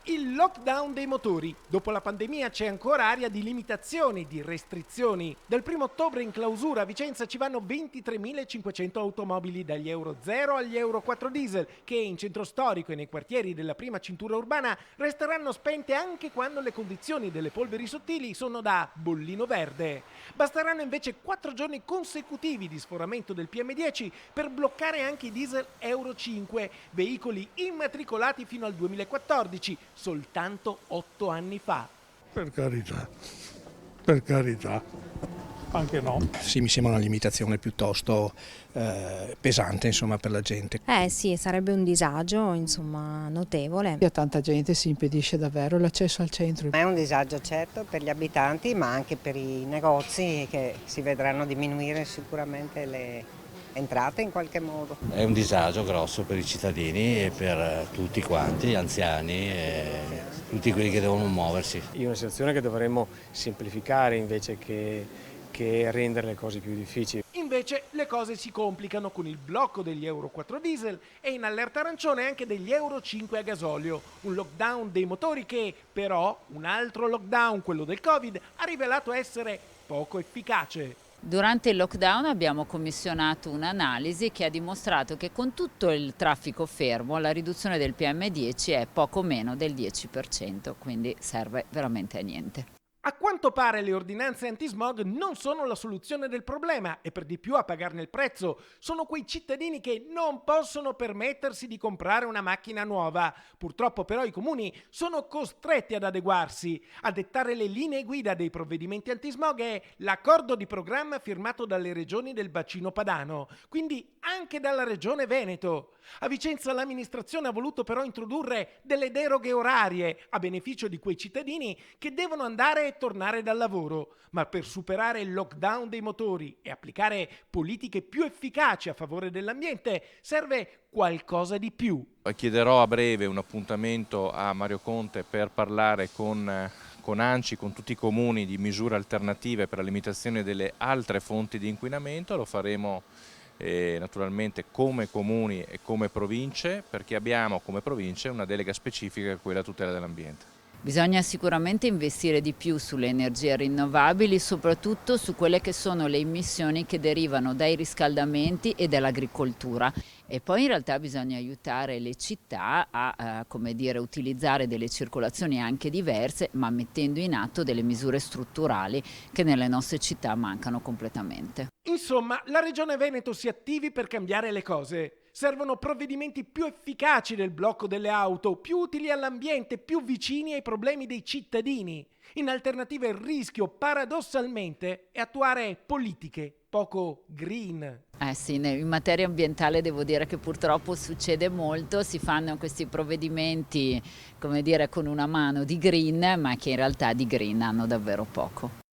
Il lockdown dei motori. Dopo la pandemia c'è ancora aria di limitazioni, di restrizioni. Dal 1° ottobre in clausura a Vicenza ci vanno 23.500 automobili dagli Euro 0 agli Euro 4 diesel, che in centro storico e nei quartieri della prima cintura urbana resteranno spente anche quando le condizioni delle polveri sottili sono da bollino verde. Basteranno invece 4 giorni consecutivi di sforamento del PM10 per bloccare anche i diesel Euro 5, veicoli immatricolati fino al 2014, soltanto 8 anni fa. Per carità, anche no. Sì, mi sembra una limitazione piuttosto pesante, insomma, per la gente. Sì, sarebbe un disagio, insomma, notevole. A tanta gente si impedisce davvero l'accesso al centro. È un disagio certo per gli abitanti, ma anche per i negozi, che si vedranno diminuire sicuramente le entrate in qualche modo. È un disagio grosso per i cittadini e per tutti quanti, anziani e tutti quelli che devono muoversi. È una situazione che dovremmo semplificare invece che rendere le cose più difficili. Invece le cose si complicano con il blocco degli Euro 4 diesel e in allerta arancione anche degli Euro 5 a gasolio. Un lockdown dei motori che, però, un altro lockdown, quello del Covid, ha rivelato essere poco efficace. Durante il lockdown abbiamo commissionato un'analisi che ha dimostrato che con tutto il traffico fermo la riduzione del PM10 è poco meno del 10%, quindi serve veramente a niente. A quanto pare le ordinanze antismog non sono la soluzione del problema e per di più a pagarne il prezzo sono quei cittadini che non possono permettersi di comprare una macchina nuova. Purtroppo però i comuni sono costretti ad adeguarsi. A dettare le linee guida dei provvedimenti antismog è l'accordo di programma firmato dalle regioni del bacino padano, quindi anche dalla regione Veneto. A Vicenza l'amministrazione ha voluto però introdurre delle deroghe orarie a beneficio di quei cittadini che devono andare e tornare dal lavoro, ma per superare il lockdown dei motori e applicare politiche più efficaci a favore dell'ambiente serve qualcosa di più. Chiederò a breve un appuntamento a Mario Conte per parlare con ANCI, con tutti i comuni, di misure alternative per la limitazione delle altre fonti di inquinamento. Lo faremo naturalmente come comuni e come province, perché abbiamo come province una delega specifica che è quella tutela dell'ambiente. Bisogna sicuramente investire di più sulle energie rinnovabili, soprattutto su quelle che sono le emissioni che derivano dai riscaldamenti e dall'agricoltura. E poi in realtà bisogna aiutare le città a utilizzare delle circolazioni anche diverse, ma mettendo in atto delle misure strutturali che nelle nostre città mancano completamente. Insomma, la Regione Veneto si attivi per cambiare le cose. Servono provvedimenti più efficaci del blocco delle auto, più utili all'ambiente, più vicini ai problemi dei cittadini. In alternativa il rischio, paradossalmente, è attuare politiche poco green. Sì, in materia ambientale devo dire che purtroppo succede molto, si fanno questi provvedimenti, con una mano di green, ma che in realtà di green hanno davvero poco.